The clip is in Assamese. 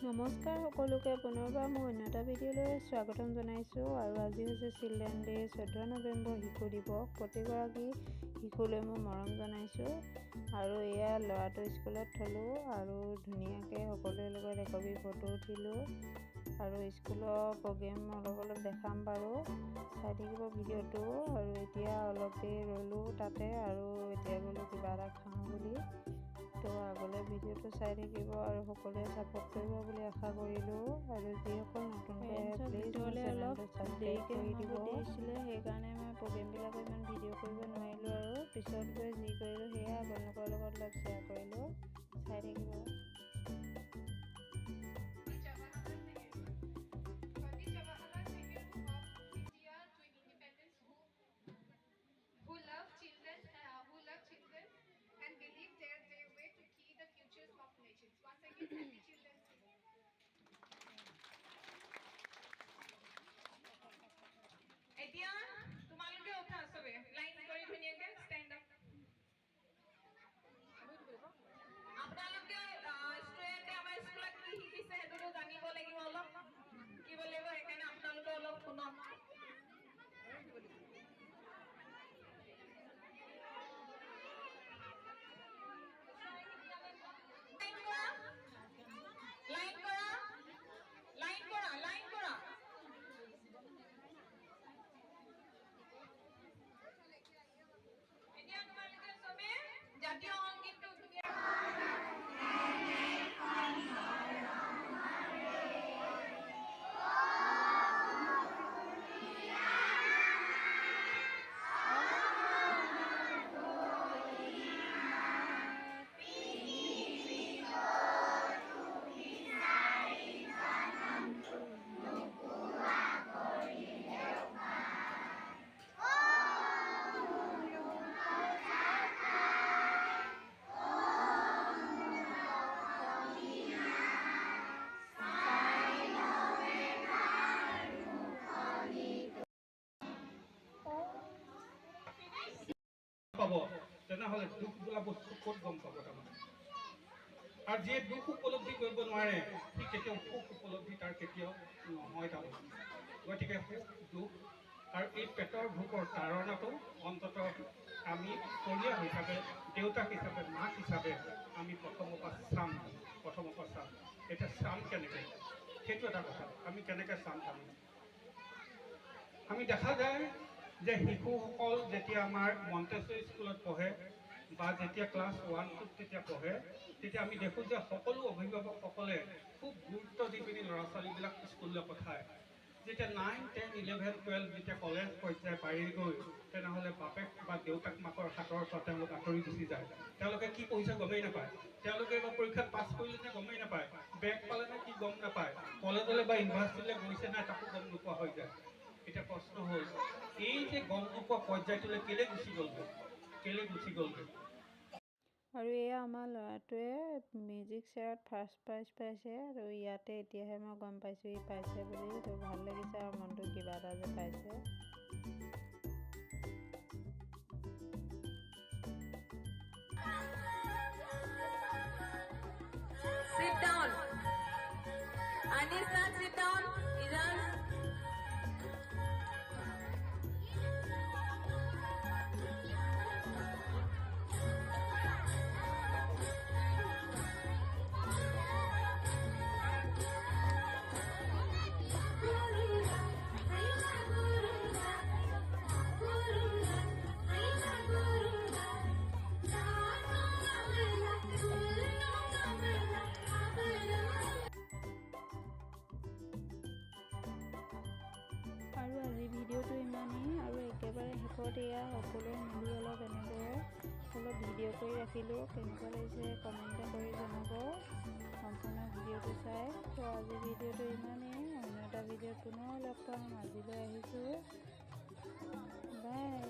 নমস্কাৰ সকলোকে পুনৰবাৰ মোৰ অন্য এটা ভিডিঅ'লৈ স্বাগতম জনাইছোঁ। আৰু আজি হৈছে চিলড্ৰেন ডে, 14 নৱেম্বৰ শিশু দিৱস। প্ৰতিগৰাকী শিশুলৈ মই মৰম জনাইছোঁ। আৰু এয়া ল'ৰাটো স্কুলত থলোঁ আৰু ধুনীয়াকৈ সকলোৰে লগত একপি ফটো উঠিলোঁ। আৰু স্কুলৰ প্ৰগ্ৰেম অলপ দেখাম বাৰু, চাই থাকিব ভিডিঅ'টো। আৰু এতিয়া অলপ দেৰি ৰ'লোঁ তাতে, আৰু এতিয়া বোলো কিবা এটা খাওঁ বুলি। তো আগলৈ ভিডিঅ'টো চাই থাকিব আৰু সকলোৱে ছাপোৰ্ট কৰিব বুলি আশা কৰিলোঁ। আৰু যিসকল নতুনকৈ আহে প্লিজ মোৰ চেনেলটো ছাবস্ক্ৰাইব কৰি দিব। দিছিলে সেইকাৰণে মই প্ৰগ্ৰেমবিলাকো ইমান ভিডিঅ' কৰিব নোৱাৰিলোঁ। আৰু পিছত গৈ যি কৰিলোঁ সেয়া আপোনালোকৰ লগত অলপ শ্বেয়াৰ কৰিলোঁ, চাই থাকিব। এতিয়া তোমালোকে উঠা সবে লাইন কৰি ধুনীয়াকে ষ্টেণ্ড আপ। আপোনালোকে ষ্টুডেণ্টে আমাৰ স্কুলত কি শিকিছে সেইটোতো জানিব লাগিব, অলপ শিকিব লাগিব। সেইকাৰণে আপোনালোকে অলপ শুনক। জাতীয় সংগীতটো ধুনীয়া পাব, তেনেহ'লে দুখ বোলা বস্তু ক'ত গম পাব তাৰমানে। আৰু যিয়ে দুখ উপলব্ধি কৰিব নোৱাৰে সি কেতিয়াও সুখ উপলব্ধি তাৰ কেতিয়াও নহয় তাৰমানে। গতিকে সুখ দুখ আৰু এই পেটৰ ভোকৰ তাৰণাটো অন্ততঃ আমি পৰিয়াল হিচাপে, দেউতাক হিচাপে, মাক হিচাপে আমি প্ৰথমৰ পৰা চাম। এতিয়া চাম কেনেকৈ, সেইটো এটা কথা। আমি কেনেকৈ চাম তাৰমানে, আমি দেখা যায় যে শিশুসকল যেতিয়া আমাৰ মণ্টেছৰী স্কুলত পঢ়ে বা যেতিয়া ক্লাছ 1-2 তেতিয়া পঢ়ে, তেতিয়া আমি দেখোঁ যে সকলো অভিভাৱকসকলে খুব গুৰুত্ব দি পিনি ল'ৰা ছোৱালীবিলাক স্কুললৈ পঠায়। যেতিয়া 9, 10, 11, 12 যেতিয়া কলেজ পৰ্যায় পায়েগৈ, তেনেহ'লে বাপেক বা দেউতাক মাকৰ হাতৰ পৰা তেওঁলোক আঁতৰি গুচি যায়। তেওঁলোকে কি পঢ়িছে গমেই নাপায়, তেওঁলোকে বা পৰীক্ষাত পাছ কৰিলে নে গমেই নাপায়, বেগ পালে নে কি গম নাপায়, কলেজলৈ বা ইউনিভাৰ্চিটিলৈ গৈছে নাই তাকো গম নোপোৱা হৈ যায়। এতিয়া প্ৰশ্ন হ'ল, এই যে গম নোপোৱা পৰ্যায়টোলৈ কেলৈ গুচি গ'লগৈ? আৰু এয়া আমাৰ ল'ৰাটোৱে মিউজিক চেয়াৰত ফাৰ্ষ্ট প্ৰাইজ পাইছে। আৰু ইয়াতে এতিয়াহে মই গম পাইছোঁ ই পাইছে বুলি। তো ভাল লাগিছে আৰু মনটো কিবা এটা যে পাইছে। Sit down. Anisa, sit down. Iran. আৰু আজি ভিডিঅ'টো ইমানেই। আৰু একেবাৰে শেষত এয়া সকলোৱে মিলি অলপ এনেদৰে অলপ ভিডিঅ' কৰি ৰাখিলোঁ। কেনেকুৱা লাগিছে কমেণ্ট কৰি জনাব সম্পূৰ্ণ ভিডিঅ'টো চাই। তো আজি ভিডিঅ'টো ইমানেই। অন্য এটা ভিডিঅ'ত পুনৰ লগ পাম। আজিলৈ আহিছোঁ, বাই।